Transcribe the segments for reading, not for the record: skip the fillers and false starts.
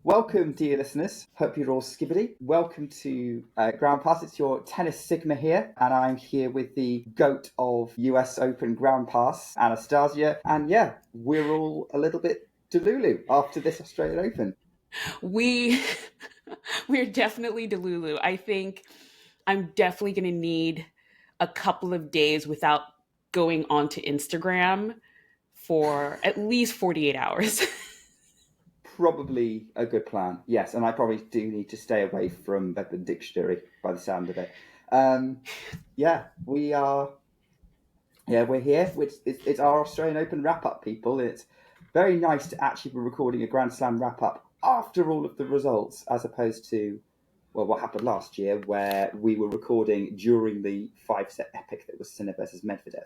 Welcome, dear listeners. Hope you're all skibbity. Welcome to Ground Pass. It's your Tennis Sigma here, and I'm here with the GOAT of US Open Ground Pass, Anastasia. And yeah, we're all a little bit delulu after this Australian Open. We're definitely delulu. I think I'm definitely going to need a couple of days without going onto Instagram for at least 48 hours. Probably a good plan, yes. And I probably do need to stay away from the dictionary by the sound of it. We are. Yeah, we're here. It's our Australian Open wrap-up, people. It's very nice to actually be recording a Grand Slam wrap-up after all of the results, as opposed to, well, what happened last year, where we were recording during the 5-set epic that was Sinner versus Medvedev.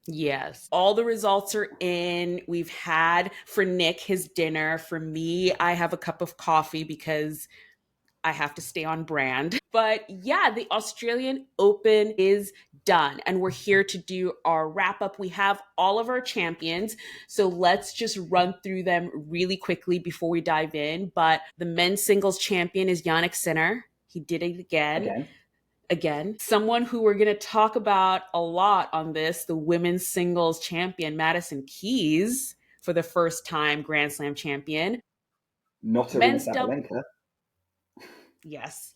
Yes. All the results are in. We've had, for Nick, his dinner. For me, I have a cup of coffee because I have to stay on brand. But yeah, the Australian Open is done, and we're here to do our wrap up. We have all of our champions, so let's just run through them really quickly before we dive in. But the men's singles champion is Jannik Sinner. He did it again. Someone who we're going to talk about a lot on this, the women's singles champion, Madison Keys, for the first time Grand Slam champion. Not Aryna Sabalenka. Yes.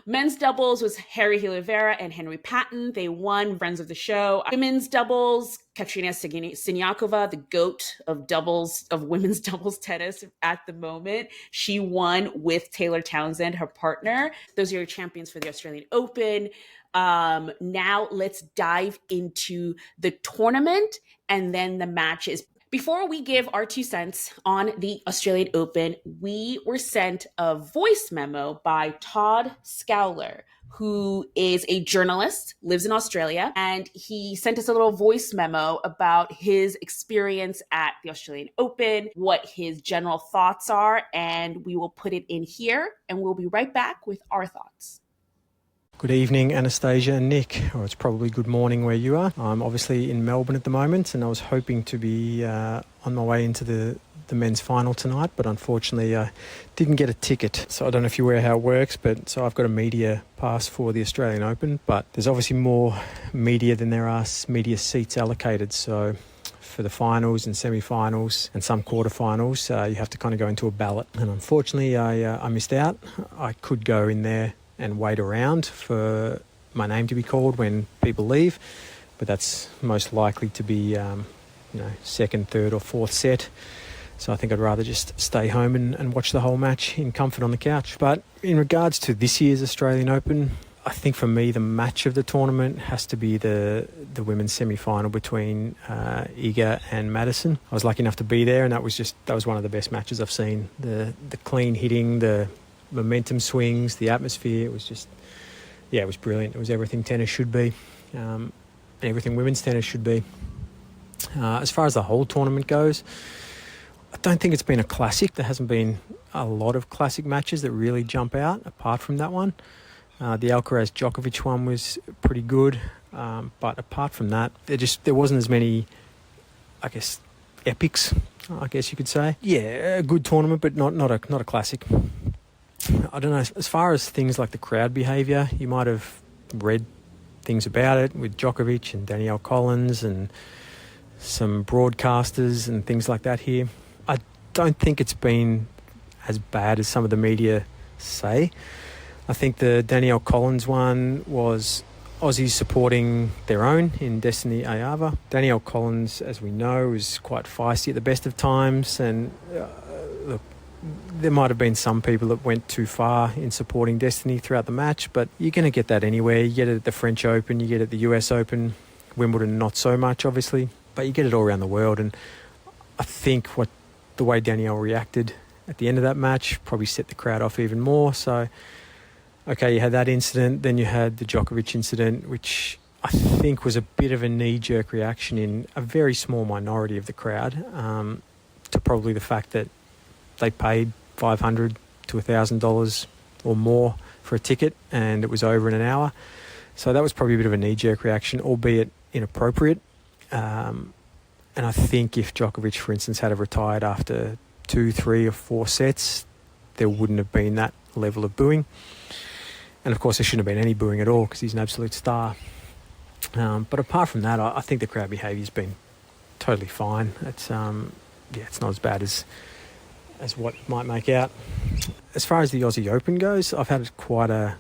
Men's doubles was Harry Oliveira and Henry Patton. They won, friends of the show. Women's doubles, Katrina Siniakova, the GOAT of women's doubles tennis at the moment. She won with Taylor Townsend, her partner. Those are your champions for the Australian Open. Now let's dive into the tournament and then the matches. Before we give our 2 cents on the Australian Open, we were sent a voice memo by Todd Scowler, who is a journalist, lives in Australia, and he sent us a little voice memo about his experience at the Australian Open, what his general thoughts are, and we will put it in here, and we'll be right back with our thoughts. Good evening, Anastasia and Nick, or it's probably good morning where you are. I'm obviously in Melbourne at the moment, and I was hoping to be on my way into the men's final tonight, but unfortunately I didn't get a ticket. So I don't know if you're aware how it works, but so I've got a media pass for the Australian Open, but there's obviously more media than there are media seats allocated. So for the finals and semi-finals and some quarterfinals, you have to kind of go into a ballot. And unfortunately I missed out. I could go in there and wait around for my name to be called when people leave, but that's most likely to be second, third or fourth set. So I think I'd rather just stay home and watch the whole match in comfort on the couch. But in regards to this year's Australian Open, I think for me the match of the tournament has to be the women's semi-final between Iga and Madison. I was lucky enough to be there, and that was one of the best matches I've seen. The clean hitting, the momentum swings, the atmosphere, it was brilliant. It was everything tennis should be, and everything women's tennis should be. As far as the whole tournament goes, I don't think it's been a classic. There hasn't been a lot of classic matches that really jump out apart from that one. The Alcaraz-Djokovic one was pretty good, but apart from that, there wasn't as many, I guess, epics, I guess you could say. Yeah, a good tournament, but not a classic. I don't know, as far as things like the crowd behaviour, you might have read things about it with Djokovic and Danielle Collins and some broadcasters and things like that here. I don't think it's been as bad as some of the media say. I think the Danielle Collins one was Aussies supporting their own in Destiny Ayava. Danielle Collins, as we know, is quite feisty at the best of times, and look, there might have been some people that went too far in supporting Destiny throughout the match, but you're going to get that anywhere. You get it at the French Open, you get it at the US Open, Wimbledon not so much obviously, but you get it all around the world. And I think the way Danielle reacted at the end of that match probably set the crowd off even more. So, okay, you had that incident, then you had the Djokovic incident, which I think was a bit of a knee-jerk reaction in a very small minority of the crowd, to probably the fact that they paid $500 to $1,000 or more for a ticket and it was over in an hour. So that was probably a bit of a knee-jerk reaction, albeit inappropriate. And I think if Djokovic, for instance, had retired after 2, 3 or 4 sets, there wouldn't have been that level of booing. And of course, there shouldn't have been any booing at all because he's an absolute star. But apart from that, I think the crowd behaviour's been totally fine. It's it's not as bad as what you might make out. As far as the Aussie Open goes, I've had quite a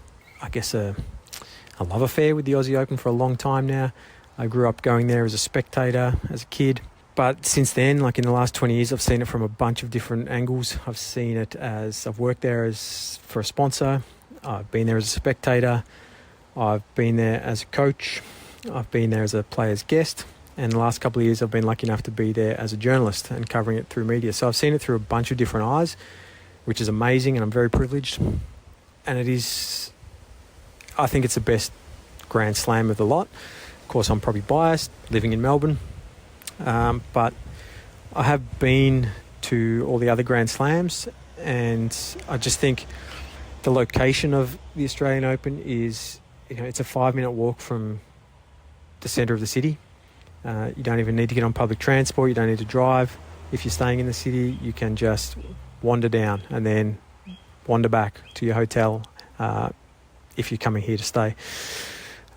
love affair with the Aussie Open for a long time now. I grew up going there as a spectator as a kid. But since then, like in the last 20 years, I've seen it from a bunch of different angles. I've seen it as I've worked there for a sponsor. I've been there as a spectator. I've been there as a coach. I've been there as a player's guest. And the last couple of years, I've been lucky enough to be there as a journalist and covering it through media. So I've seen it through a bunch of different eyes, which is amazing, and I'm very privileged. And I think it's the best Grand Slam of the lot. Of course, I'm probably biased, living in Melbourne. But I have been to all the other Grand Slams, and I just think the location of the Australian Open is, it's a 5-minute walk from the centre of the city. You don't even need to get on public transport. You don't need to drive. If you're staying in the city, you can just wander down and then wander back to your hotel if you're coming here to stay.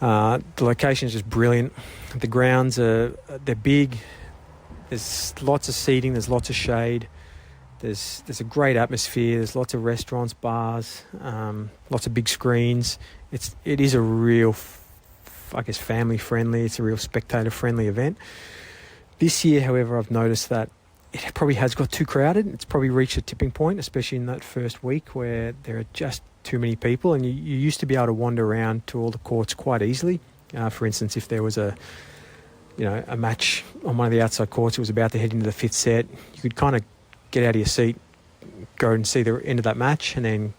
The location is just brilliant. The grounds they're big. There's lots of seating. There's lots of shade. There's a great atmosphere. There's lots of restaurants, bars, lots of big screens. It is a real, family friendly. It's a real spectator friendly event. This year, however, I've noticed that it probably has got too crowded. It's probably reached a tipping point, especially in that first week where there are just too many people, and you used to be able to wander around to all the courts quite easily. For instance, if there was a match on one of the outside courts, it was about to head into the 5th set, you could kind of get out of your seat, go and see the end of that match, and then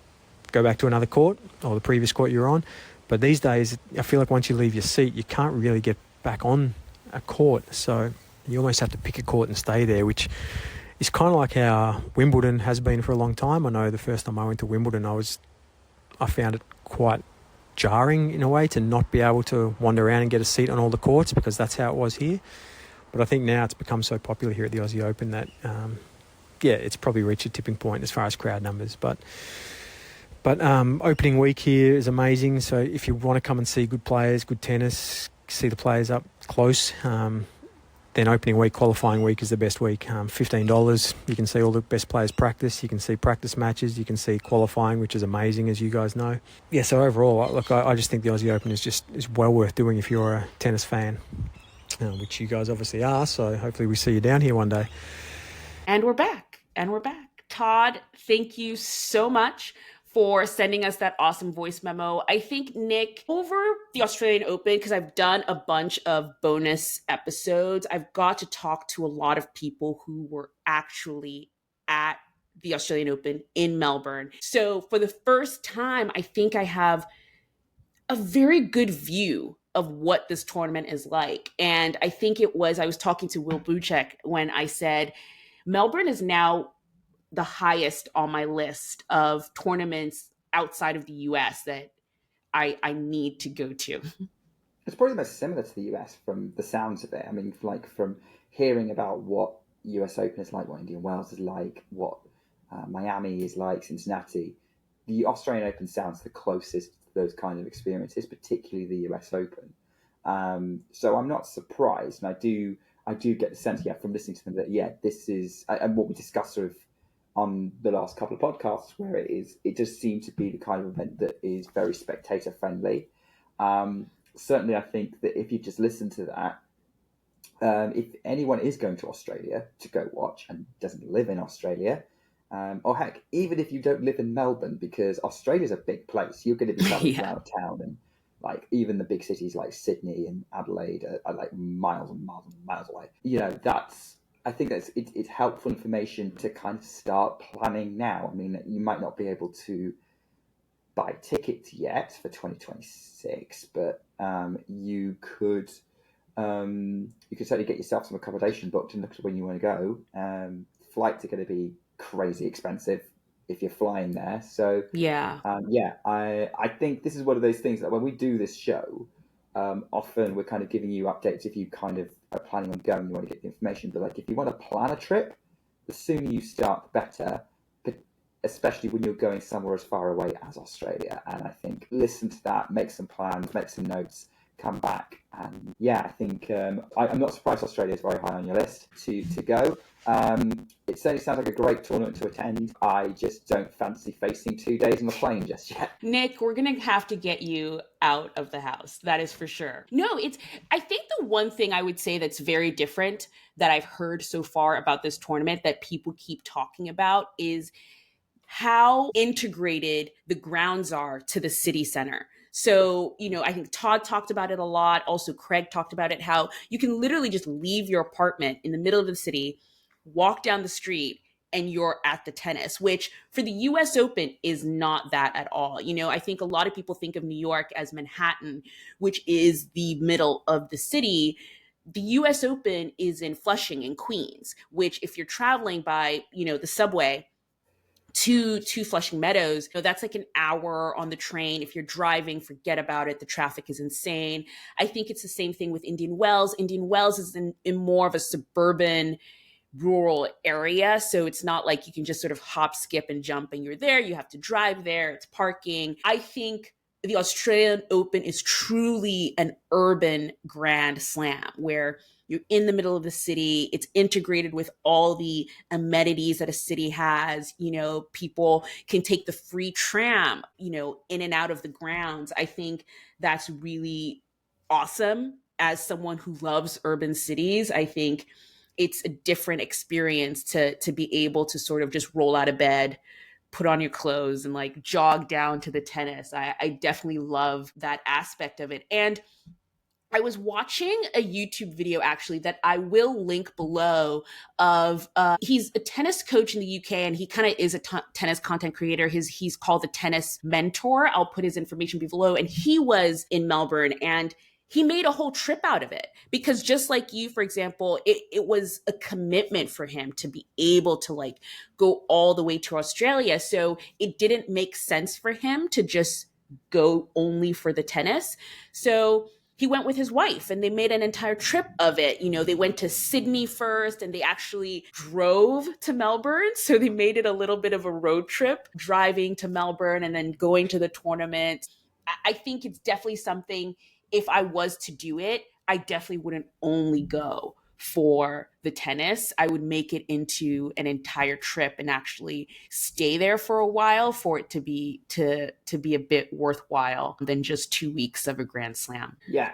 go back to another court or the previous court you're on. But these days, I feel like once you leave your seat, you can't really get back on a court. So you almost have to pick a court and stay there, which is kind of like how Wimbledon has been for a long time. I know the first time I went to Wimbledon, I found it quite jarring in a way to not be able to wander around and get a seat on all the courts, because that's how it was here. But I think now it's become so popular here at the Aussie Open that, it's probably reached a tipping point as far as crowd numbers. But opening week here is amazing. So if you want to come and see good players, good tennis, see the players up close, then opening week, qualifying week is the best week. $15. You can see all the best players practice. You can see practice matches. You can see qualifying, which is amazing, as you guys know. Yeah, so overall, look, I just think the Aussie Open is well worth doing if you're a tennis fan, which you guys obviously are. So hopefully we see you down here one day. And we're back. Todd, thank you so much for sending us that awesome voice memo. I think, Nick, over the Australian Open, because I've done a bunch of bonus episodes, I've got to talk to a lot of people who were actually at the Australian Open in Melbourne. So for the first time, I think I have a very good view of what this tournament is like. And I think I was talking to Will Buchek when I said, Melbourne is now the highest on my list of tournaments outside of the US that I need to go to. It's probably the most similar to the US from the sounds of it. I mean, like from hearing about what US Open is like, what Indian Wells is like, what Miami is like, Cincinnati, the Australian Open sounds the closest to those kind of experiences, particularly the US Open. So I'm not surprised, and I do get the sense, from listening to them that, this is, and what we discussed sort of on the last couple of podcasts, where it does seem to be the kind of event that is very spectator friendly. Certainly, I think that if you just listen to that, if anyone is going to Australia to go watch and doesn't live in Australia, or heck, even if you don't live in Melbourne, because Australia's a big place, you're going to be traveling around town, and like even the big cities like Sydney and Adelaide are like miles and miles and miles away. I think it's helpful information to kind of start planning now. I mean, you might not be able to buy tickets yet for 2026, but you could certainly get yourself some accommodation booked and look at when you want to go. Flights are going to be crazy expensive if you're flying there. So I think this is one of those things that when we do this show, often we're kind of giving you updates if you kind of are planning on going, you want to get the information. But like if you want to plan a trip, the sooner you start, the better, but especially when you're going somewhere as far away as Australia. And I think listen to that, make some plans, make some notes, come back. And yeah, I think I'm not surprised Australia is very high on your list to go. It certainly sounds like a great tournament to attend. I just don't fancy facing 2 days on the plane just yet. Nick, we're going to have to get you out of the house. That is for sure. No, I think the one thing I would say that's very different that I've heard so far about this tournament that people keep talking about is how integrated the grounds are to the city center. So, I think Todd talked about it a lot. Also, Craig talked about it, how you can literally just leave your apartment in the middle of the city, walk down the street, and you're at the tennis, which for the US Open is not that at all. I think a lot of people think of New York as Manhattan, which is the middle of the city. The US Open is in Flushing and Queens, which if you're traveling by, the subway, to Flushing Meadows, that's like an hour on the train. If you're driving, forget about it. The traffic is insane. I think it's the same thing with Indian Wells. Indian Wells is in more of a suburban, rural area. So it's not like you can just sort of hop, skip, and jump and you're there. You have to drive there. It's parking. I think the Australian Open is truly an urban grand slam where you're in the middle of the city. It's integrated with all the amenities that a city has. People can take the free tram, in and out of the grounds. I think that's really awesome. As someone who loves urban cities, I think it's a different experience to be able to sort of just roll out of bed, put on your clothes, and like jog down to the tennis. I definitely love that aspect of it. And I was watching a YouTube video actually that I will link below of, he's a tennis coach in the UK and he kind of is a tennis content creator. He's called the Tennis Mentor. I'll put his information below. And he was in Melbourne and he made a whole trip out of it because just like you, for example, it was a commitment for him to be able to like go all the way to Australia. So it didn't make sense for him to just go only for the tennis. So he went with his wife and they made an entire trip of it. They went to Sydney first and they actually drove to Melbourne. So they made it a little bit of a road trip, driving to Melbourne and then going to the tournament. I think it's definitely something, if I was to do it, I definitely wouldn't only go for the tennis. I would make it into an entire trip and actually stay there for a while for it to be a bit worthwhile than just 2 weeks of a Grand Slam. Yeah,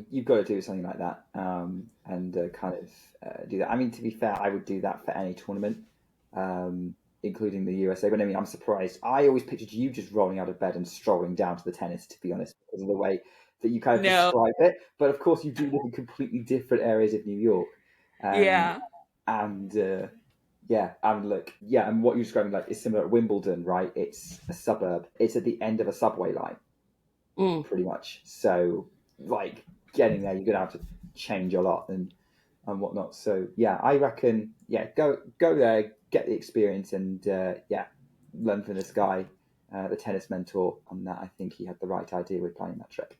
you've got to do something like that and kind of do that. I mean, to be fair, I would do that for any tournament, including the USA. But I mean, I'm surprised. I always pictured you just rolling out of bed and strolling down to the tennis, to be honest, because of the way that you kind of describe it. But of course, you do live in completely different areas of New York. And what you're describing like is similar at Wimbledon, right? It's a suburb. It's at the end of a subway line, pretty much. So, like getting there, you're gonna have to change a lot and whatnot. So yeah, I reckon go there, get the experience, and learn from this guy, the tennis mentor. On that, I think he had the right idea with planning that trip.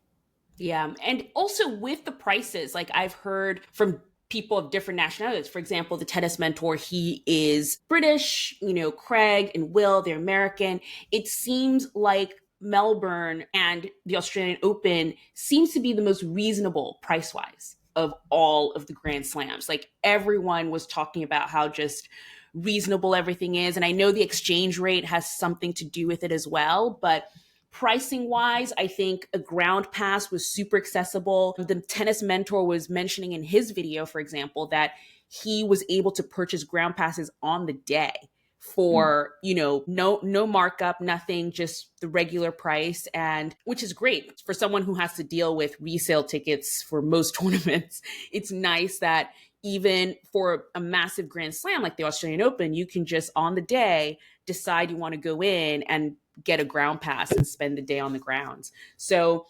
Yeah. And also with the prices, like I've heard from people of different nationalities. For example, the tennis mentor, he is British, Craig and Will, they're American. It seems like Melbourne and the Australian Open seems to be the most reasonable price-wise of all of the Grand Slams. Like everyone was talking about how just reasonable everything is. And I know the exchange rate has something to do with it as well, but pricing wise, I think a ground pass was super accessible. The tennis mentor was mentioning in his video, for example, that he was able to purchase ground passes on the day for, no markup, nothing, just the regular price. And which is great for someone who has to deal with resale tickets for most tournaments. It's nice that even for a massive Grand Slam like the Australian Open, you can just on the day decide you want to go in and get a ground pass and spend the day on the grounds. So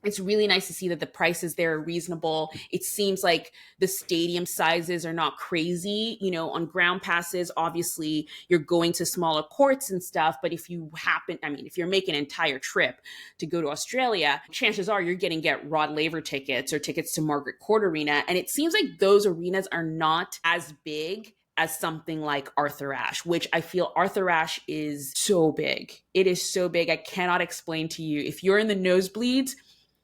it's really nice to see that the prices there are reasonable. It seems like the stadium sizes are not crazy. On ground passes, obviously you're going to smaller courts and stuff. But if you're making an entire trip to go to Australia, chances are you're going to get Rod Laver tickets or tickets to Margaret Court Arena. And it seems like those arenas are not as big as something like Arthur Ashe, which I feel Arthur Ashe is so big. It is so big. I cannot explain to you. If you're in the nosebleeds,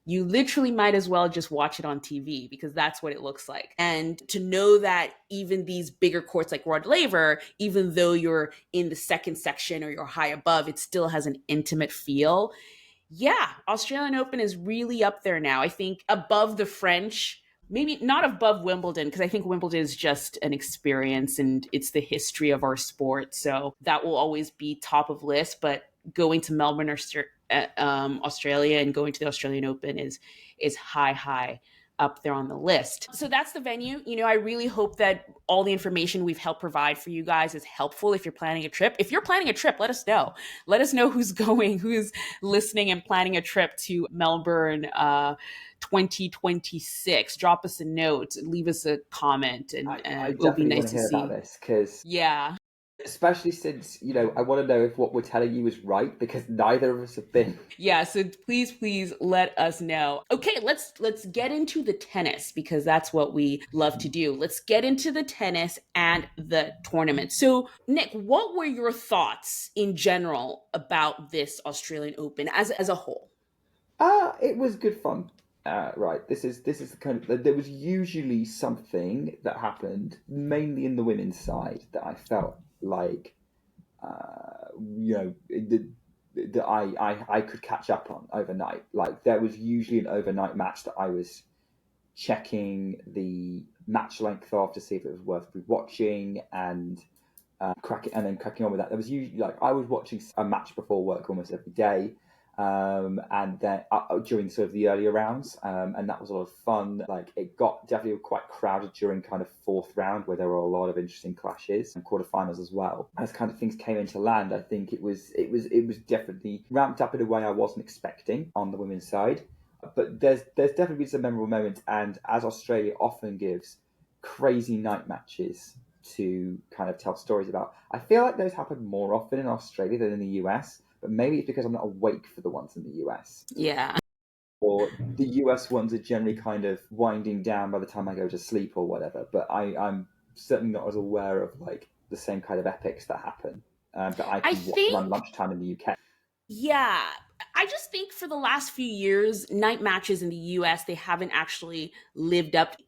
you literally might as well just watch it on TV because that's what it looks like. And to know that even these bigger courts like Rod Laver, even though you're in the second section or you're high above, it still has an intimate feel. Yeah, Australian Open is really up there now. I think above the French, maybe not above Wimbledon, because I think Wimbledon is just an experience and it's the history of our sport. So that will always be top of list. But going to Melbourne or Australia and going to the Australian Open is high up there on the list. So that's the venue. I really hope that all the information we've helped provide for you guys is helpful if you're planning a trip. If you're planning a trip, let us know. Let us know who's going, who's listening and planning a trip to Melbourne 2026. Drop us a note, leave us a comment, and I it'll be definitely nice want to to hear see. about this because Yeah. especially since, I want to know if what we're telling you is right because neither of us have been. Yeah, so please let us know. Okay, let's get into the tennis because that's what we love to do. Let's get into the tennis and the tournament. So, Nick, what were your thoughts in general about this Australian Open as a whole? It was good fun. Right, this is the kind of there was usually something that happened mainly in the women's side that I felt like that I could catch up on overnight. Like there was usually an overnight match that I was checking the match length of to see if it was worth watching and cracking on with that. There was usually like I was watching a match before work almost every day. And then during sort of the earlier rounds, and that was a lot of fun. Like it got definitely quite crowded during kind of fourth round where there were a lot of interesting clashes and quarterfinals as well. As kind of things came into land, I think it was definitely ramped up in a way I wasn't expecting on the women's side. But there's definitely been some memorable moments, and as Australia often gives crazy night matches to kind of tell stories about, I feel like those happen more often in Australia than in the US. But maybe it's because I'm not awake for the ones in the US. Yeah. Or the US ones are generally kind of winding down by the time I go to sleep or whatever. But I'm certainly not as aware of like the same kind of epics that happen that I can watch around lunchtime in the UK. Yeah. I just think for the last few years, night matches in the US, they haven't actually lived up.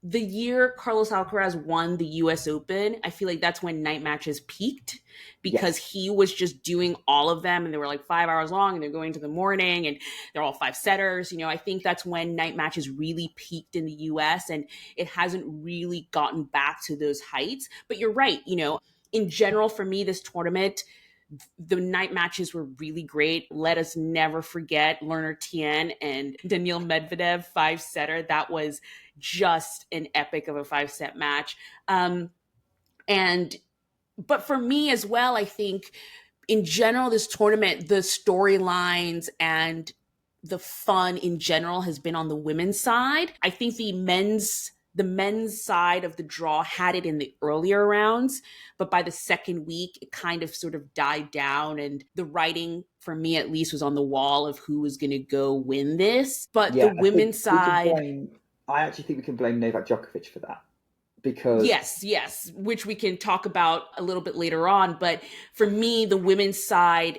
The year Carlos Alcaraz won the US Open, I feel like that's when night matches peaked because he was just doing all of them and they were like 5 hours long and they're going to the morning and they're all five setters. I think that's when night matches really peaked in the US and it hasn't really gotten back to those heights. But you're right, in general, for me, this tournament, the night matches were really great. Let us never forget Lerner Tien and Daniil Medvedev 5-setter. That was just an epic of a 5-set match. But for me as well, I think in general, this tournament, the storylines and the fun in general has been on the women's side. I think the men's side of the draw had it in the earlier rounds, but by the second week, it kind of sort of died down. And the writing, for me at least, was on the wall of who was going to go win this. But the women's side... I actually think we can blame Novak Djokovic for that. Because yes, which we can talk about a little bit later on. But for me, the women's side,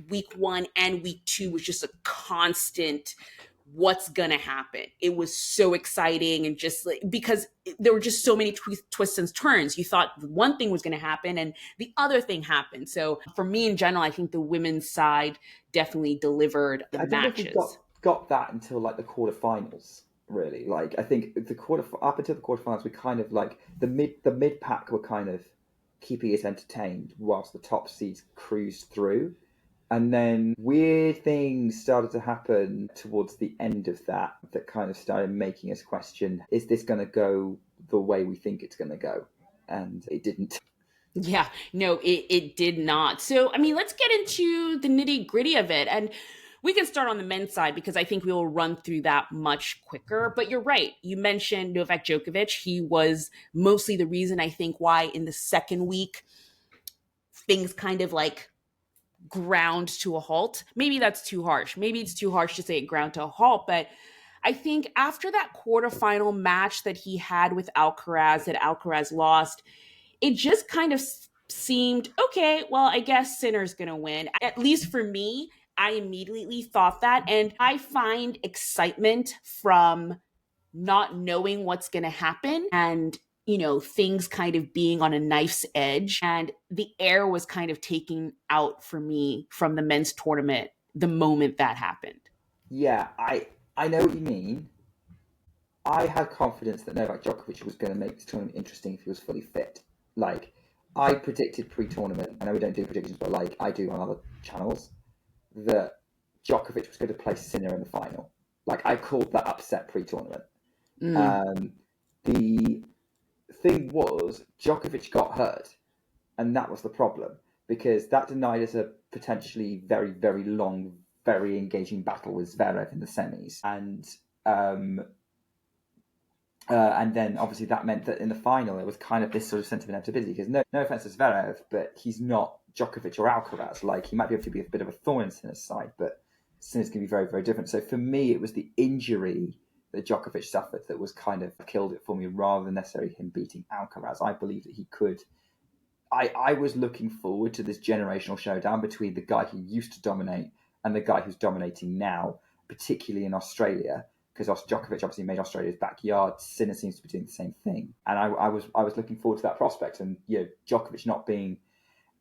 week 1 and week 2 was just a constant what's gonna happen. It was so exciting and just like because there were just so many twists and turns. You thought one thing was gonna happen and the other thing happened. So for me in general, I think the women's side definitely delivered the matches. I don't know if we got that until like the quarterfinals. Really, like I think up until the quarterfinals, we kind of like the mid pack were kind of keeping us entertained whilst the top seeds cruised through, and then weird things started to happen towards the end of that kind of started making us question: is this going to go the way we think it's going to go? And it didn't. Yeah, no, it did not. So I mean, let's get into the nitty gritty of it and. We can start on the men's side because I think we will run through that much quicker. But you're right. You mentioned Novak Djokovic. He was mostly the reason, I think, why in the second week things kind of like ground to a halt. Maybe that's too harsh. Maybe it's too harsh to say it ground to a halt. But I think after that quarterfinal match that he had with Alcaraz, that Alcaraz lost, it just kind of seemed, okay, well, I guess Sinner's going to win. At least for me, I immediately thought that. And I find excitement from not knowing what's going to happen and, things kind of being on a knife's edge. And the air was kind of taken out for me from the men's tournament the moment that happened. Yeah, I know what you mean. I had confidence that Novak Djokovic was going to make this tournament interesting if he was fully fit. Like, I predicted pre-tournament, I know we don't do predictions, but like I do on other channels, that Djokovic was going to play Sinner in the final. Like, I called that upset pre-tournament. The thing was, Djokovic got hurt, and that was the problem, because that denied us a potentially very, very long, very engaging battle with Zverev in the semis. And then obviously that meant that in the final there was kind of this sort of sense of inevitability, because no offense to Zverev, but he's not Djokovic or Alcaraz. Like, he might be able to be a bit of a thorn in Sinner's side, but Sinner's going to be very, very different. So for me, it was the injury that Djokovic suffered that was kind of killed it for me, rather than necessarily him beating Alcaraz. I believe that he could. I was looking forward to this generational showdown between the guy who used to dominate and the guy who's dominating now, particularly in Australia, because Djokovic obviously made Australia's backyard. Sinner seems to be doing the same thing, and I was looking forward to that prospect. And Djokovic not being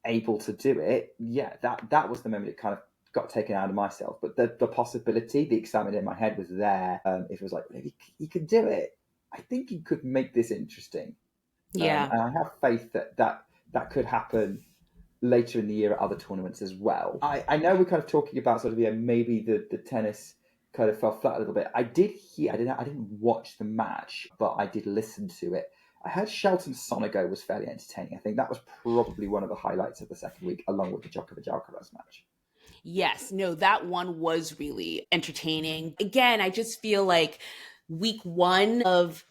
able to do it, that was the moment it kind of got taken out of myself. But the possibility, the excitement in my head was there. It was like, maybe he could do it. I think he could make this interesting. Yeah, and I have faith that could happen later in the year at other tournaments as well. I know we're kind of talking about sort of maybe the tennis kind of fell flat a little bit. I didn't watch the match, but I did listen to it. I heard Shelton Sonego was fairly entertaining. I think that was probably one of the highlights of the second week, along with the Djokovic-Alcaraz match. Yes, no, that one was really entertaining. Again, I just feel like week one of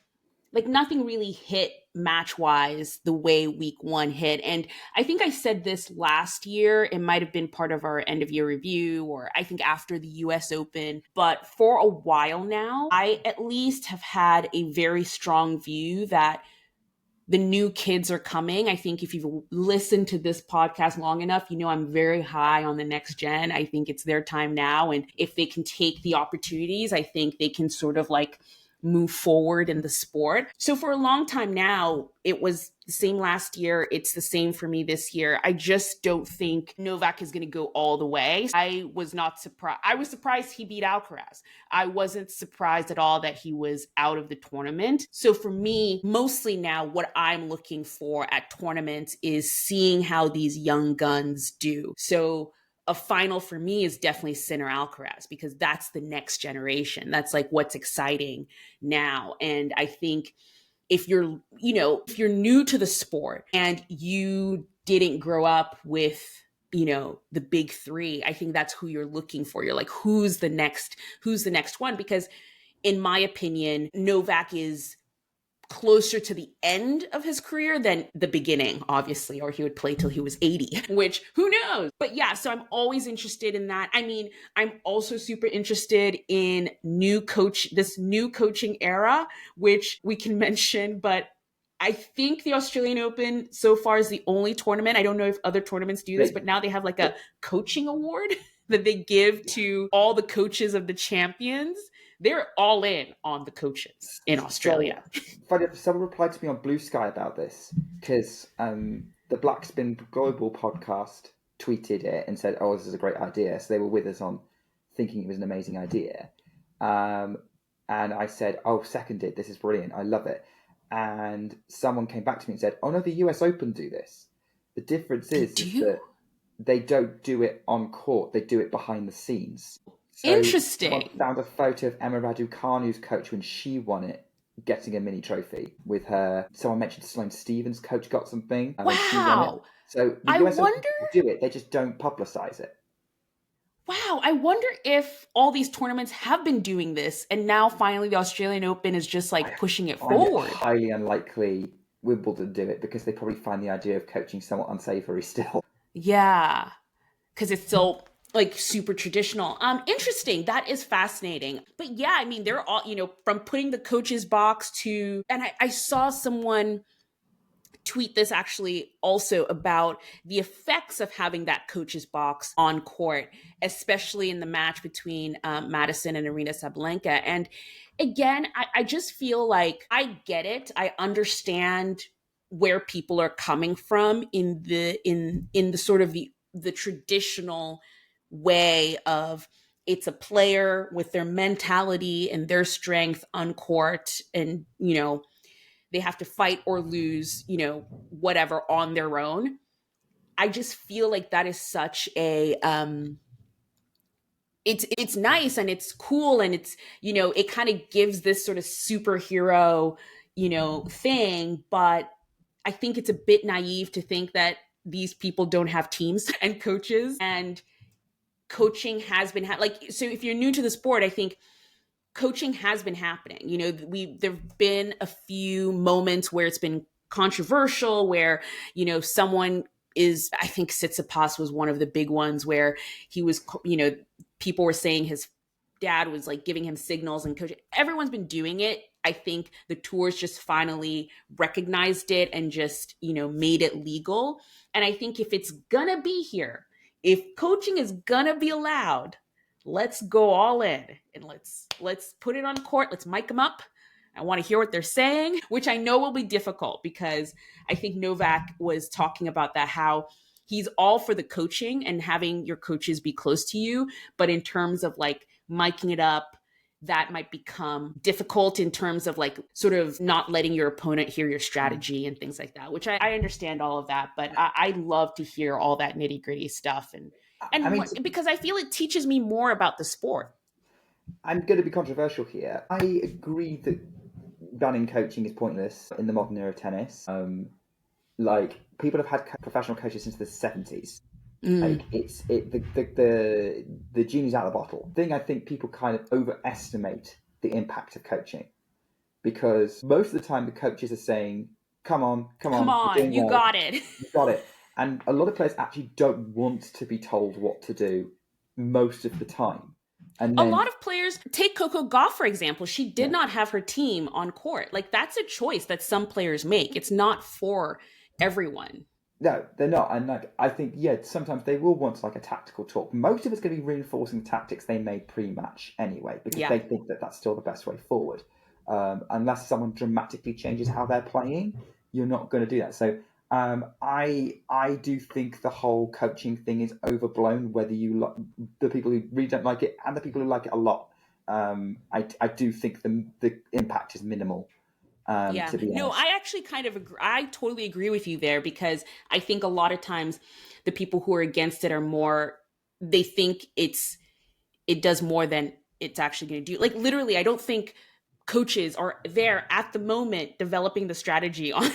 nothing really hit match-wise the way week one hit. And I think I said this last year. It might have been part of our end-of-year review, or I think after the US Open. But for a while now, I at least have had a very strong view that the new kids are coming. I think if you've listened to this podcast long enough, I'm very high on the next gen. I think it's their time now. And if they can take the opportunities, I think they can sort of move forward in the sport. So for a long time now, it was the same last year. It's the same for me this year. I just don't think Novak is going to go all the way. I was not surprised. I was surprised he beat Alcaraz. I wasn't surprised at all that he was out of the tournament. So for me, mostly now, what I'm looking for at tournaments is seeing how these young guns do. So a final for me is definitely Sinner Alcaraz, because that's the next generation. That's what's exciting now. And I think if you're new to the sport and you didn't grow up with, the big three, I think that's who you're looking for. You're like, who's the next one? Because in my opinion, Novak is closer to the end of his career than the beginning, obviously, or he would play till he was 80, which who knows? But yeah, so I'm always interested in that. I mean, I'm also super interested in this new coaching era, which we can mention, but I think the Australian Open so far is the only tournament. I don't know if other tournaments do this, but now they have a coaching award that they give to all the coaches of the champions. They're all in on the coaches in Australia. Funny, someone replied to me on Blue Sky about this, because the Black Spin Global podcast tweeted it and said, "Oh, this is a great idea." So they were with us on thinking it was an amazing idea. And I said, "Oh, seconded. This is brilliant. I love it." And someone came back to me and said, "Oh no, the US Open do this. The difference is that they don't do it on court. They do it behind the scenes." So interesting. I found a photo of Emma Raducanu's coach when she won it, getting a mini trophy with her. Someone mentioned Sloane Stevens' coach got something. Wow. So the US Open do it. They just don't publicize it. Wow. I wonder if all these tournaments have been doing this, and now finally the Australian Open is just pushing it forward. Highly unlikely Wimbledon do it, because they probably find the idea of coaching somewhat unsavory still. Yeah. Because it's still super traditional. Interesting. That is fascinating. But yeah, I mean, they're all, from putting the coach's box to, and I saw someone tweet this actually also about the effects of having that coach's box on court, especially in the match between Madison and Aryna Sabalenka. And again, I just feel like I get it. I understand where people are coming from in the sort of the traditional way of it's a player with their mentality and their strength on court, and they have to fight or lose, whatever on their own. I just feel like that is such a it's nice and it's cool, and it's it kind of gives this sort of superhero thing, but I think it's a bit naive to think that these people don't have teams and coaches, and coaching has been so if you're new to the sport, I think coaching has been happening. There've been a few moments where it's been controversial, where someone is, I think Tsitsipas was one of the big ones, where he was, people were saying his dad was like giving him signals and coaching. Everyone's been doing it. I think the tours just finally recognized it and just, made it legal. And I think if it's gonna be here, if coaching is gonna be allowed, let's go all in and let's put it on court. Let's mic them up. I want to hear what they're saying, which I know will be difficult, because I think Novak was talking about that, how he's all for the coaching and having your coaches be close to you. But in terms of like micing it up, that might become difficult in terms of like sort of not letting your opponent hear your strategy and things like that, which I understand all of that. But I love to hear all that nitty gritty stuff. Because I feel it teaches me more about the sport. I'm going to be controversial here. I agree that banning coaching is pointless in the modern era of tennis. Like, people have had professional coaches since the 70s. Like, the genie's out of the bottle. Thing, I think people kind of overestimate the impact of coaching, because most of the time the coaches are saying, come on, you got it. You got it. And a lot of players actually don't want to be told what to do most of the time. And then, a lot of players, take Coco Gauff, for example, she did not have her team on court. Like, that's a choice that some players make. It's not for everyone. No, they're not. And like, I think, sometimes they will want like a tactical talk. Most of it's going to be reinforcing the tactics they made pre-match anyway, because they think that that's still the best way forward. Unless someone dramatically changes how they're playing, you're not going to do that. So I do think the whole coaching thing is overblown, whether you the people who really don't like it and the people who like it a lot. I do think the impact is minimal. To be honest. No, I actually kind of agree. I totally agree with you there, because I think a lot of times the people who are against it are more, they think it does more than it's actually going to do. Like, literally, I don't think coaches are there at the moment developing the strategy on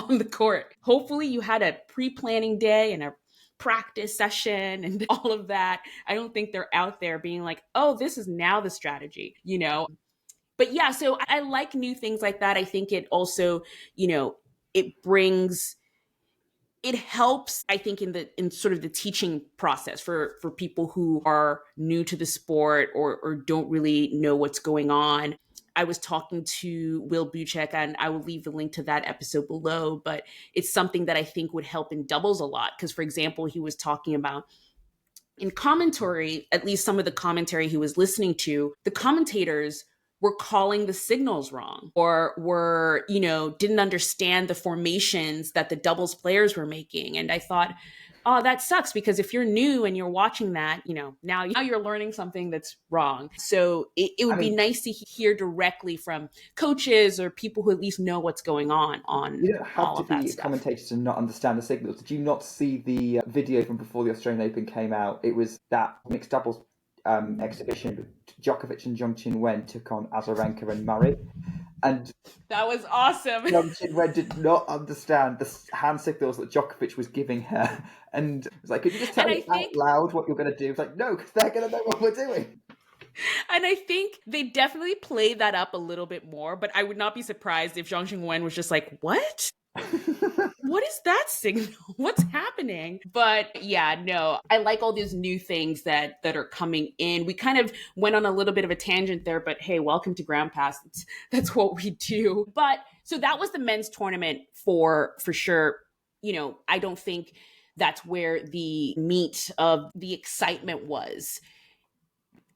the court. Hopefully you had a pre-planning day and a practice session and all of that. I don't think they're out there being like, oh, this is now the strategy, But yeah, so I like new things like that. I think it also, it helps, I think, in sort of the teaching process for people who are new to the sport or don't really know what's going on. I was talking to Will Buchek, and I will leave the link to that episode below, but it's something that I think would help in doubles a lot. Because, for example, he was talking about in commentary, at least some of the commentary he was listening to, the commentators were calling the signals wrong, or were, didn't understand the formations that the doubles players were making. And I thought, oh, that sucks, because if you're new and you're watching that, now you're learning something that's wrong. So it would be nice to hear directly from coaches or people who at least know what's going on you don't have to be a commentator to not understand the signals. Did you not see the video from before the Australian Open came out? It was that mixed doubles exhibition. Djokovic and Zhang Qinwen took on Azarenka and Murray, and that was awesome. Zhang Qinwen did not understand the hand signals that Djokovic was giving her, and it was like, could you just tell me out loud what you're going to do? It's like, no, because they're going to know what we're doing. And I think they definitely played that up a little bit more, but I would not be surprised if Zhang Qinwen was just like, what? What is that signal? What's happening? But yeah, no, I like all these new things that are coming in. We kind of went on a little bit of a tangent there, but hey, welcome to Ground Pass. That's what we do. But so that was the men's tournament for sure. I don't think that's where the meat of the excitement was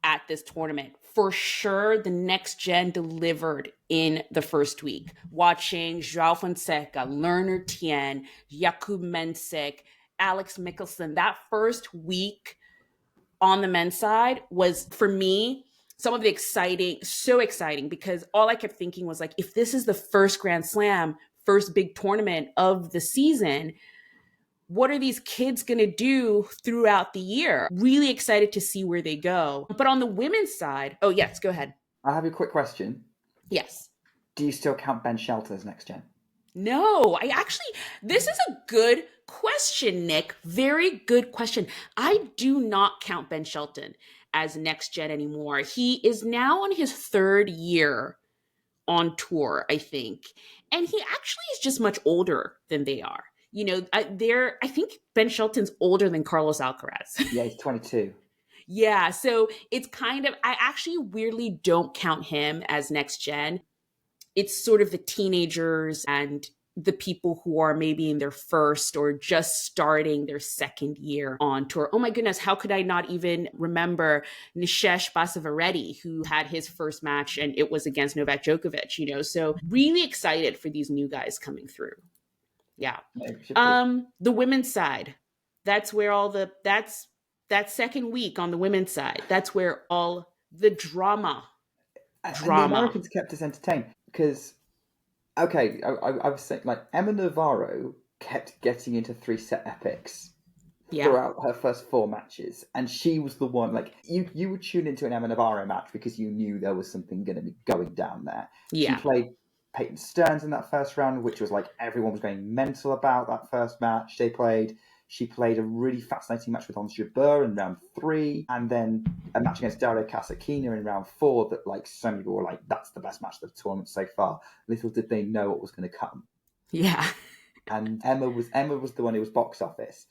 at this tournament. For sure, the next gen delivered in the first week. Watching Joao Fonseca, Lerner Tien, Jakub Mensik, Alex Mickelson, that first week on the men's side was, for me, some of the so exciting, because all I kept thinking was like, if this is the first Grand Slam, first big tournament of the season, what are these kids going to do throughout the year? Really excited to see where they go. But on the women's side, oh, yes, go ahead. I have a quick question. Yes. Do you still count Ben Shelton as next gen? No, this is a good question, Nick. Very good question. I do not count Ben Shelton as next gen anymore. He is now on his third year on tour, I think. And he actually is just much older than they are. I think Ben Shelton's older than Carlos Alcaraz. Yeah, he's 22. Yeah, so it's kind of, I actually weirdly don't count him as next gen. It's sort of the teenagers and the people who are maybe in their first or just starting their second year on tour. Oh my goodness, how could I not even remember Nishesh Basavareddy, who had his first match and it was against Novak Djokovic, so really excited for these new guys coming through. Yeah. The women's side, that's where that's that second week on the women's side, that's where all the drama. And the Americans kept us entertained because, okay, I was saying, like, Emma Navarro kept getting into 3-set epics throughout her first 4 matches, and she was the one, like, you would tune into an Emma Navarro match because you knew there was something going to be going down there. Yeah. She played Peyton Stearns in that first round, which was like everyone was going mental about that first match they played. She played a really fascinating match with Ons Jabeur in round 3, and then a match against Dario Casakina in round 4 that, like, so many people were like, that's the best match of the tournament so far. Little did they know what was going to come. Yeah. And Emma was the one who was box office.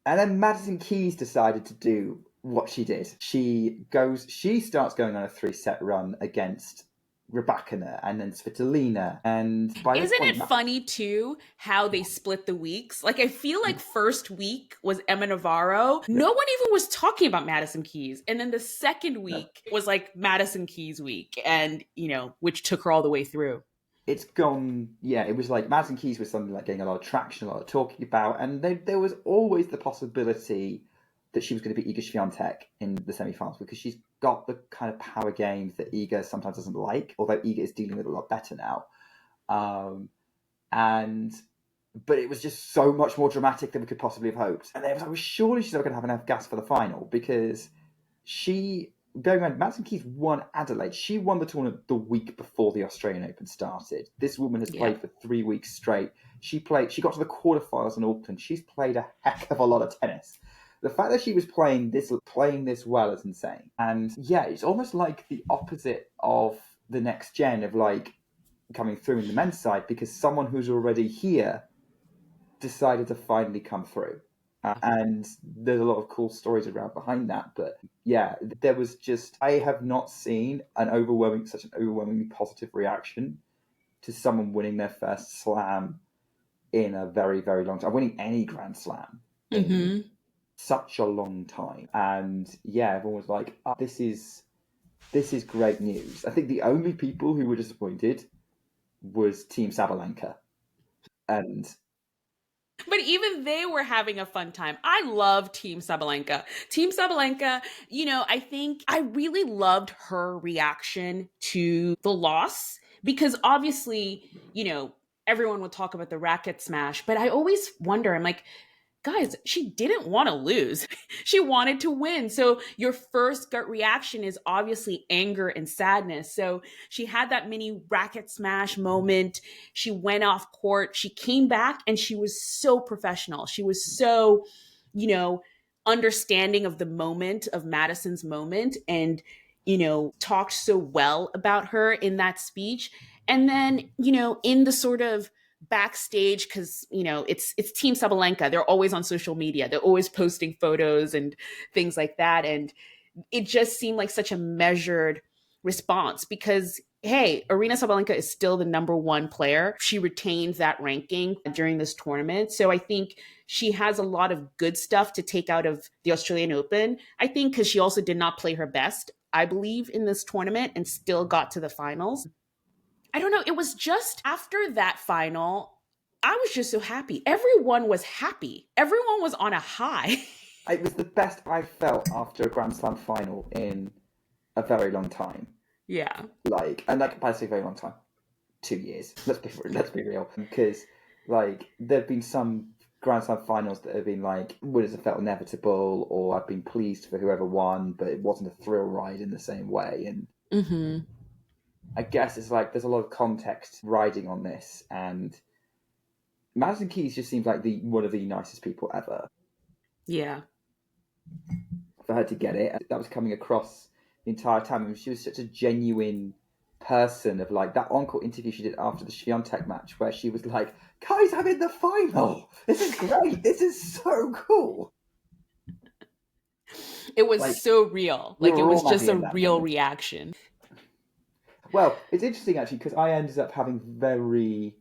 And then Madison Keys decided to do what she did. She starts going on a 3-set run against Rybakina and then Svitolina, and isn't it funny too how they split the weeks? Like, I feel like first week was Emma Navarro. No one even was talking about Madison Keys, and then the second week was like Madison Keys week, and which took her all the way through. It's gone. Yeah, it was like Madison Keys was something like getting a lot of traction, a lot of talking about, and there was always the possibility that she was going to beat Iga Swiatek in the semi-finals because she's got the kind of power game that Iga sometimes doesn't like, although Iga is dealing with it a lot better now. But it was just so much more dramatic than we could possibly have hoped. And I was like, well, surely she's not going to have enough gas for the final because Madison Keys won Adelaide. She won the tournament the week before the Australian Open started. This woman has played for 3 weeks straight. She got to the quarterfinals in Auckland. She's played a heck of a lot of tennis. The fact that she was playing this well is insane. And yeah, it's almost like the opposite of the next gen of like coming through in the men's side because someone who's already here decided to finally come through. And there's a lot of cool stories around behind that. But yeah, there was just, I have not seen such an overwhelmingly positive reaction to someone winning their first slam in a very, very long time. Winning any Grand Slam. Mm-hmm. Such a long time, and yeah, everyone was like, oh, this is great news. I think the only people who were disappointed was Team Sabalenka, but even they were having a fun time. I love Team Sabalenka. I think I really loved her reaction to the loss because obviously, everyone would talk about the racket smash, but I always wonder, I'm like, guys, she didn't want to lose. She wanted to win. So your first gut reaction is obviously anger and sadness. So she had that mini racket smash moment. She went off court. She came back and she was so professional. She was so, understanding of the moment, of Madison's moment, and, talked so well about her in that speech. And then, in the sort of backstage, because it's Team Sabalenka. They're always on social media. They're always posting photos and things like that. And it just seemed like such a measured response because, hey, Aryna Sabalenka is still the number one player. She retained that ranking during this tournament. So I think she has a lot of good stuff to take out of the Australian Open. I think because she also did not play her best, I believe, in this tournament and still got to the finals. I don't know. It was just after that final, I was just so happy. Everyone was happy. Everyone was on a high. It was the best I felt after a Grand Slam final in a very long time. Yeah. I say very long time, 2 years. Let's be real, because there've been some Grand Slam finals that have been winners have felt inevitable, or I've been pleased for whoever won, but it wasn't a thrill ride in the same way. And I guess it's there's a lot of context riding on this, and Madison Keys just seems like one of the nicest people ever. Yeah. For her to get it, that was coming across the entire time. And she was such a genuine person of that encore interview she did after the Swiatek match, where she was like, guys, I'm in the final. This is great. This is so cool. It was so real. It was just a real moment. Reaction. Well, it's interesting actually, because I ended up having very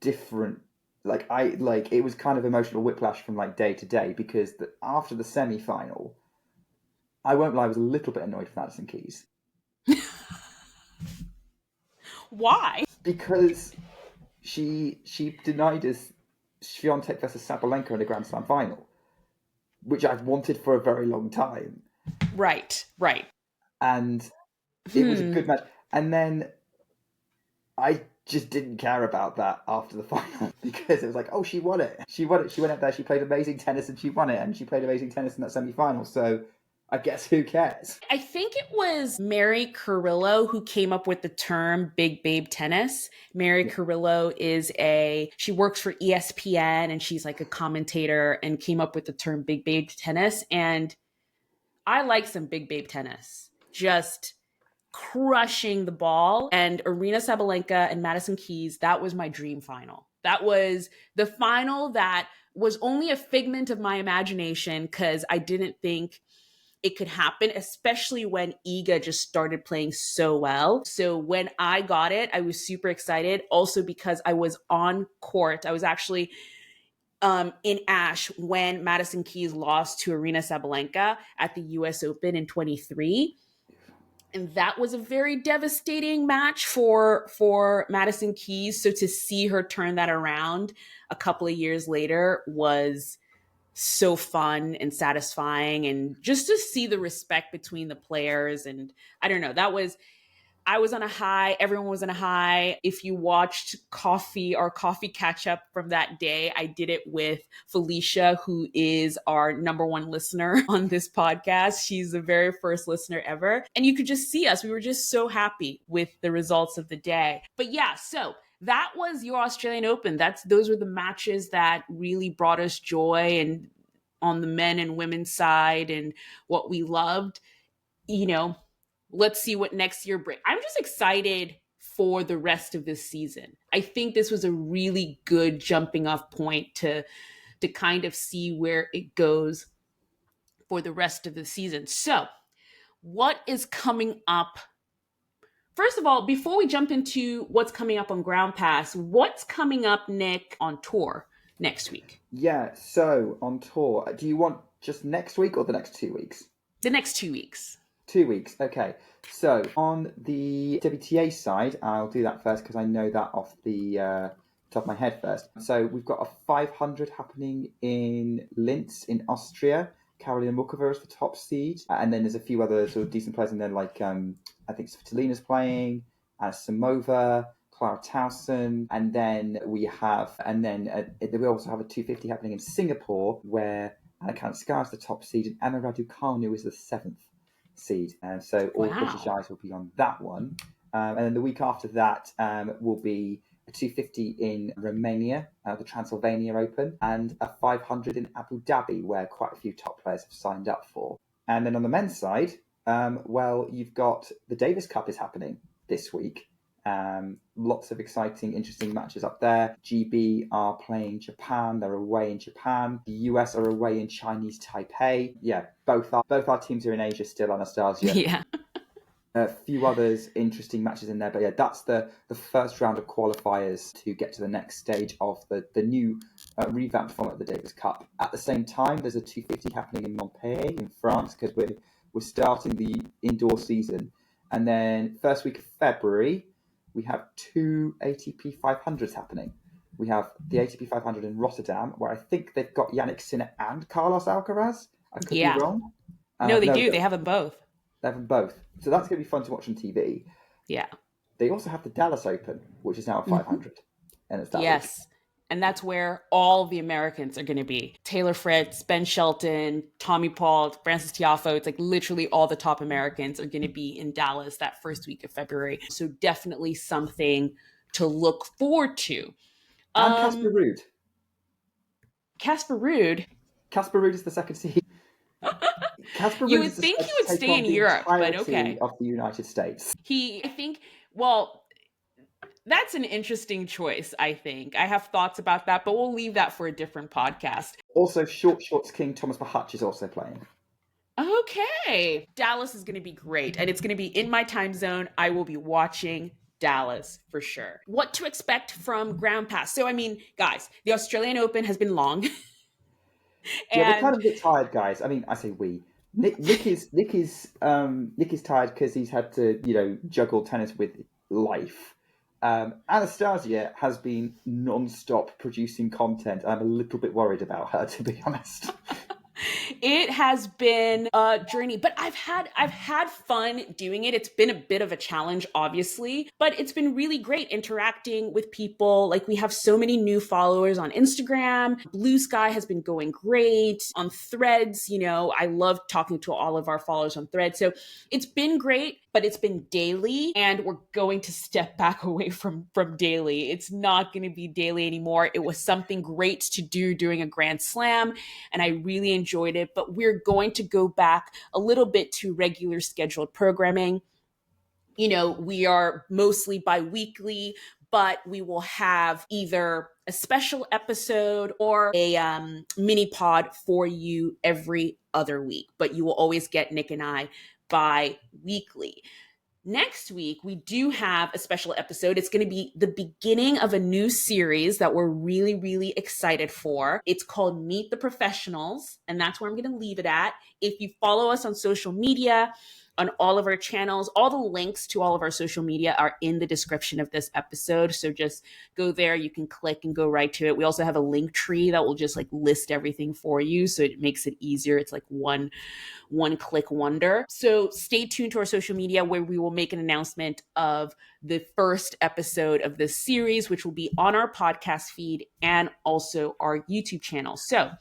different it was kind of emotional whiplash from day to day, because after the semi-final, I won't lie, I was a little bit annoyed with Madison Keys. Why? Because she denied us Swiatek versus Sabalenka in a Grand Slam final, which I've wanted for a very long time. Right. And it was a good match. And then I just didn't care about that after the final, because it was oh, she won it. She went up there, she played amazing tennis and she won it, and she played amazing tennis in that semi-final. So I guess who cares? I think it was Mary Carrillo who came up with the term big babe tennis. Mary Carrillo she works for ESPN, and she's a commentator, and came up with the term big babe tennis. And I like some big babe tennis. Just crushing the ball. And Aryna Sabalenka and Madison Keys, that was my dream final. That was the final that was only a figment of my imagination, because I didn't think it could happen, especially when Iga just started playing so well. So when I got it, I was super excited. Also because I was on court. I was actually in Ash when Madison Keys lost to Aryna Sabalenka at the US Open in 23. And that was a very devastating match for Madison Keys. So to see her turn that around a couple of years later was so fun and satisfying, and just to see the respect between the players. And I don't know, I was on a high. Everyone was on a high. If you watched Coffee Catch Up from that day, I did it with Felicia, who is our number one listener on this podcast. She's the very first listener ever. And you could just see us. We were just so happy with the results of the day. But yeah, so that was your Australian Open. Those were the matches that really brought us joy, and on the men and women's side, and what we loved. Let's see what next year brings. I'm just excited for the rest of this season. I think this was a really good jumping off point to kind of see where it goes for the rest of the season. So, what is coming up? First of all, before we jump into what's coming up on Ground Pass, what's coming up, Nick, on tour next week? Yeah, so on tour, do you want just next week or the next 2 weeks? The next 2 weeks. 2 weeks, okay. So on the WTA side, I'll do that first because I know that off the top of my head first. So we've got a 500 happening in Linz in Austria. Karolina Muchova is the top seed. And then there's a few other sort of decent players in there, I think Svitolina's playing, Samova, Clara Towson, and then we also have a 250 happening in Singapore, where Anastasia is the top seed and Emma Raducanu is the 7th seed. And so all British eyes will be on that one. And then the week after that will be a 250 in Romania, the Transylvania Open, and a 500 in Abu Dhabi, where quite a few top players have signed up for. And then on the men's side, you've got the Davis Cup is happening this week. Lots of exciting, interesting matches up there. GB are playing Japan. They're away in Japan. The US are away in Chinese Taipei. Yeah, both our teams are in Asia still, Anastasia. Yeah. A few others interesting matches in there, but yeah, that's the first round of qualifiers to get to the next stage of the new revamped format of the Davis Cup. At the same time, there's a 250 happening in Montpellier in France because we're starting the indoor season, and then first week of February we have two ATP 500s happening. We have the ATP 500 in Rotterdam, where I think they've got Jannik Sinner and Carlos Alcaraz. I could be wrong. No, they do. They have them both. They have them both. So that's going to be fun to watch on TV. Yeah. They also have the Dallas Open, which is now a 500. And it's that Yes. week. And that's where all the Americans are going to be. Taylor Fritz, Ben Shelton, Tommy Paul, Francis Tiafoe. It's like literally all the top Americans are going to be in Dallas that first week of February. So definitely something to look forward to. And Casper Ruud. Casper Ruud? Casper Ruud is the second seed. Casper You Ruud would is think he would stay in Europe, but okay. Of the United States. That's an interesting choice, I think. I have thoughts about that, but we'll leave that for a different podcast. Also, Shorts King Thomas Bach is also playing. Okay. Dallas is going to be great, and it's going to be in my time zone. I will be watching Dallas for sure. What to expect from Ground Pass? So, I mean, guys, the Australian Open has been long. Yeah, we're kind of a bit tired, guys. I mean, I say we. Nick is tired because he's had to, juggle tennis with life. Anastasia has been non-stop producing content. I'm a little bit worried about her, to be honest. It has been a journey, but I've had fun doing it. It's been a bit of a challenge, obviously, but it's been really great interacting with people. Like, we have so many new followers on Instagram. Blue Sky has been going great. On Threads, I love talking to all of our followers on Threads. So it's been great, but it's been daily, and we're going to step back away from daily. It's not going to be daily anymore. It was something great to do during a Grand Slam, and I really enjoyed it, but we're going to go back a little bit to regular scheduled programming. We are mostly bi-weekly, but we will have either a special episode or a mini pod for you every other week, but you will always get Nick and I bi-weekly. Next week, we do have a special episode. It's going to be the beginning of a new series that we're really, really excited for. It's called Meet the Professionals, and that's where I'm going to leave it at. If you follow us on social media, on all of our channels, all the links to all of our social media are in the description of this episode. So just go there, you can click and go right to it. We also have a link tree that will just list everything for you. So it makes it easier. It's like one click wonder. So stay tuned to our social media, where we will make an announcement of the first episode of this series, which will be on our podcast feed and also our YouTube channel. So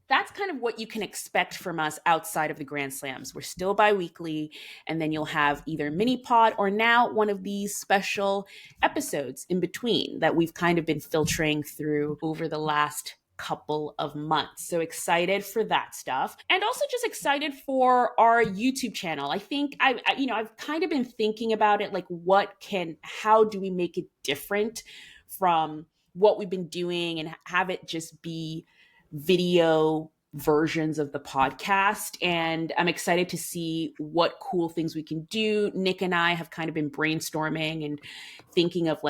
that's kind of what you can expect from us outside of the Grand Slams. We're still bi-weekly, and then you'll have either mini pod or now one of these special episodes in between that we've kind of been filtering through over the last couple of months. So excited for that stuff, and also just excited for our YouTube channel. I think I've kind of been thinking about it, how do we make it different from what we've been doing and have it just be video versions of the podcast. And I'm excited to see what cool things we can do. Nick and I have kind of been brainstorming and thinking of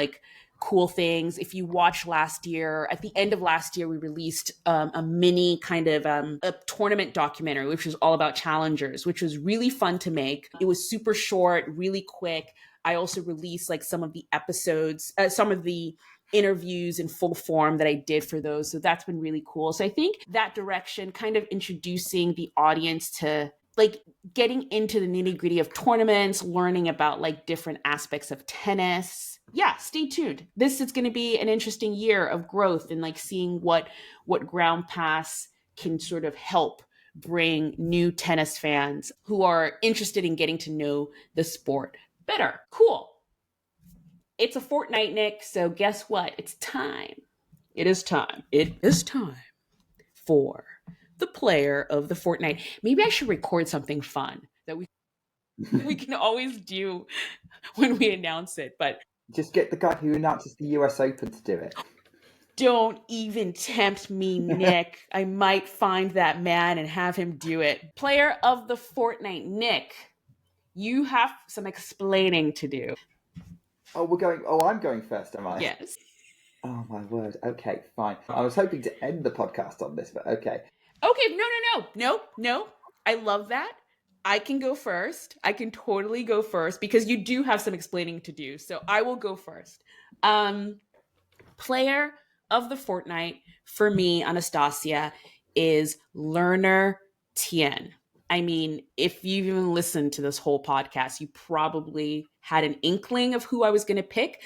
cool things. If you watched last year, at the end of last year, we released a mini kind of a tournament documentary, which was all about challengers, which was really fun to make. It was super short, really quick. I also released some of the episodes, some of the interviews in full form that I did for those. So that's been really cool. So I think that direction, kind of introducing the audience to getting into the nitty gritty of tournaments, learning about different aspects of tennis. Yeah, stay tuned. This is going to be an interesting year of growth and seeing what Ground Pass can sort of help bring new tennis fans who are interested in getting to know the sport better. Cool. It's a fortnight, Nick, so guess what? It's time. It is time. It is time for the player of the fortnight. Maybe I should record something fun that we we can always do when we announce it, but Just get the guy who announces the US Open to do it. don't even tempt me, Nick. I might find that man and have him do it. Player of the Fortnight, Nick. You have some explaining to do. I'm going first, am I? Yes. Oh my word. Okay, fine. I was hoping to end the podcast on this, but okay. Okay, no. I love that. I can go first. I can totally go first because you do have some explaining to do. So I will go first. Player of the Fortnight for me, Anastasia, is Lerner Tien. I mean, if you've even listened to this whole podcast, you probably had an inkling of who I was going to pick.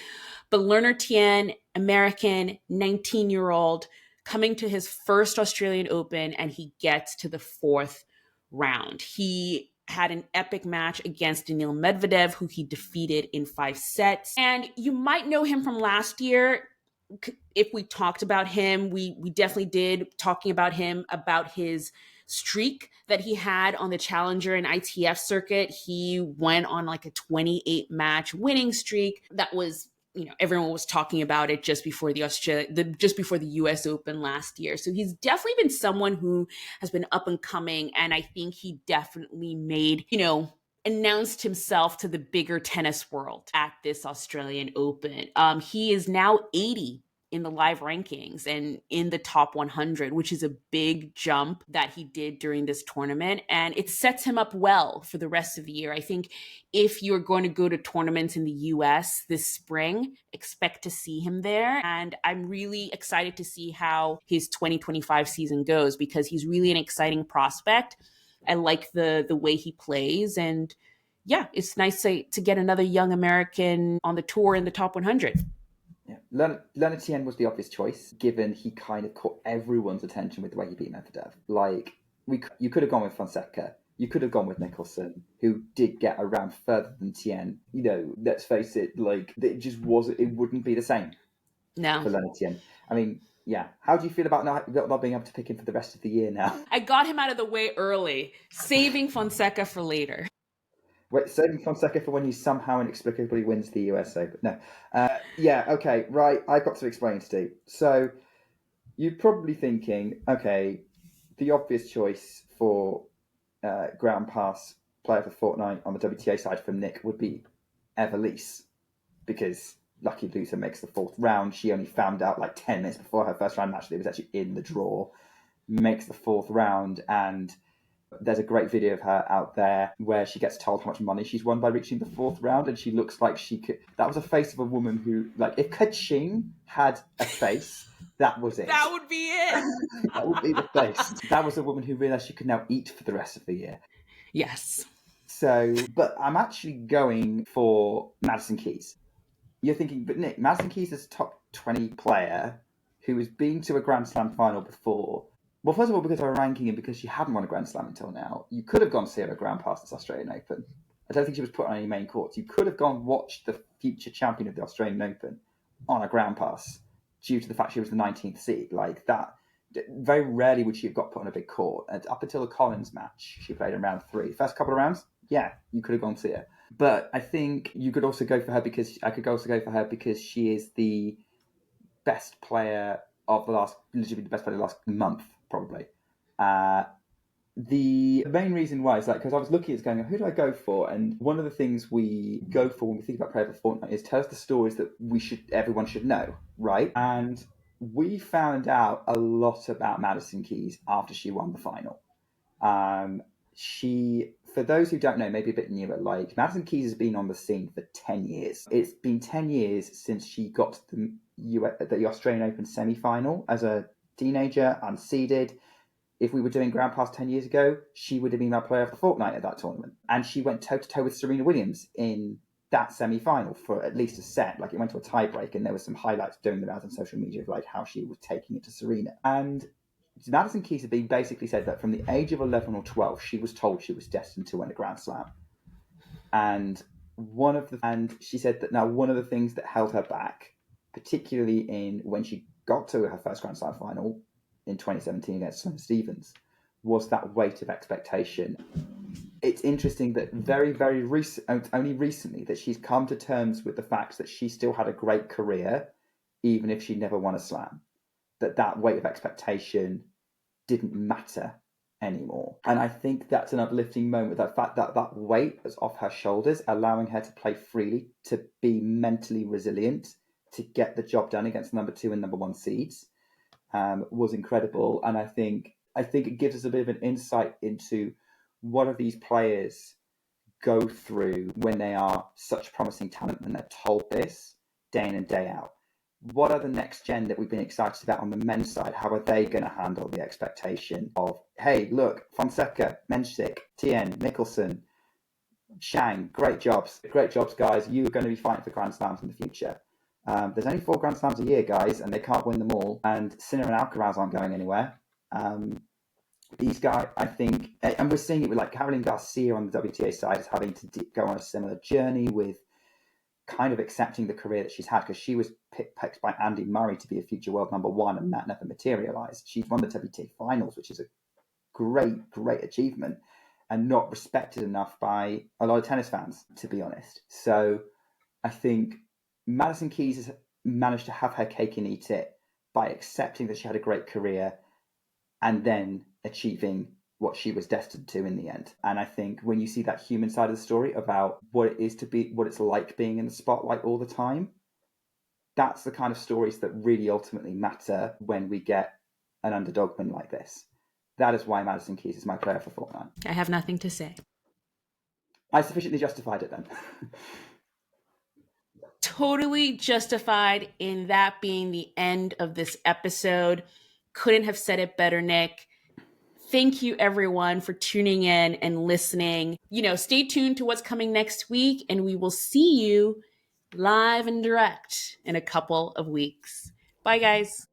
But Lerner Tien, American, 19-year-old, coming to his first Australian Open, and he gets to the fourth round. He had an epic match against Daniil Medvedev, who he defeated in 5 sets. And you might know him from last year. If we talked about him, we definitely did, talking about him, about his streak that he had on the Challenger and ITF circuit. He went on like a 28 match winning streak that was, everyone was talking about it just before the US Open last year. So he's definitely been someone who has been up and coming, and I think he definitely made, announced himself to the bigger tennis world at this Australian Open. He is now 80 in the live rankings and in the top 100, which is a big jump that he did during this tournament. And it sets him up well for the rest of the year. I think if you're going to go to tournaments in the US this spring, expect to see him there. And I'm really excited to see how his 2025 season goes because he's really an exciting prospect. I like the way he plays, and yeah, it's nice to get another young American on the tour in the top 100. Yeah. Lerner Tien was the obvious choice, given he kind of caught everyone's attention with the way he beat Medvedev. Like, you could have gone with Fonseca, you could have gone with Nicholson, who did get around further than Tien. Let's face it, like, it wouldn't be the same for Lerner Tien. I mean, yeah. How do you feel about not being able to pick him for the rest of the year now? I got him out of the way early, saving Fonseca for later. Wait, saving Fonseca for when he somehow inexplicably wins the US Open. No. Yeah, okay, right. I've got some explaining to do. So, you're probably thinking, okay, the obvious choice for Ground Pass player for Fortnite on the WTA side from Nick would be Evelise, because lucky loser makes the fourth round. She only found out like 10 minutes before her first round match that it was actually in the draw. Makes the fourth round, and there's a great video of her out there where she gets told how much money she's won by reaching the fourth round, and she looks like she could. That was a face of a woman who, like, if Kaching had a face, that was it. That would be it. That would be the face. That was a woman who realised she could now eat for the rest of the year. Yes. So, but I'm actually going for Madison Keys. You're thinking, but Nick, Madison Keys is a top 20 player who has been to a Grand Slam final before. Well, first of all, because of her ranking and because she hadn't won a Grand Slam until now, you could have gone to see her at Grand Pass this Australian Open. I don't think she was put on any main courts. You could have gone watch the future champion of the Australian Open on a Grand Pass due to the fact she was the 19th seed. Like that, very rarely would she have got put on a big court. And up until the Collins match, she played in round 3. First couple of rounds, yeah, you could have gone to see her. But I think you could also go for her because she is the best player of the last month, probably. The main reason why is because I was looking at going, who do I go for? And one of the things we go for when we think about player of the Fortnight is tell us the stories that everyone should know, right? And we found out a lot about Madison Keys after she won the final. For those who don't know, maybe a bit newer, like Madison Keys has been on the scene for 10 years. It's been 10 years since she got to the Australian Open semi-final as a teenager, unseeded. If we were doing Grand Pass 10 years ago, she would have been our player of the Fortnight at that tournament. And she went toe-to-toe with Serena Williams in that semi-final for at least a set. Like, it went to a tie-break, and there were some highlights doing around on social media of like how she was taking it to Serena. And Madison Keys had been basically said that from the age of 11 or 12, she was told she was destined to win a Grand Slam. And she said that now one of the things that held her back, particularly when she got to her first Grand Slam final in 2017 against Sloane Stephens, was that weight of expectation. It's interesting that only recently that she's come to terms with the fact that she still had a great career, even if she never won a slam. That weight of expectation didn't matter anymore. And I think that's an uplifting moment, that fact that weight was off her shoulders, allowing her to play freely, to be mentally resilient, to get the job done against number 2 and number 1 seeds, was incredible. And I think it gives us a bit of an insight into what are these players go through when they are such promising talent and they're told this day in and day out. What are the next gen that we've been excited about on the men's side? How are they going to handle the expectation of, hey, look, Fonseca, Menchik, Tien, Mickelson, Shang, great jobs, guys. You are going to be fighting for Grand Slams in the future. There's only 4 Grand Slams a year, guys, and they can't win them all. And Sinner and Alcaraz aren't going anywhere. These guys, I think, and we're seeing it with like Caroline Garcia on the WTA side is having to go on a similar journey with kind of accepting the career that she's had, because she was picked by Andy Murray to be a future world number 1, and that never materialized. She's won the WTA finals, which is a great achievement, and not respected enough by a lot of tennis fans, to be honest. So I think Madison Keys has managed to have her cake and eat it by accepting that she had a great career and then achieving what she was destined to in the end. And I think when you see that human side of the story about what it's like being in the spotlight all the time, that's the kind of stories that really ultimately matter when we get an underdog win like this. That is why Madison Keys is my player for Fortnight. I have nothing to say. I sufficiently justified it then. Totally justified in that being the end of this episode. Couldn't have said it better, Nick. Thank you, everyone, for tuning in and listening. Stay tuned to what's coming next week, and we will see you live and direct in a couple of weeks. Bye, guys.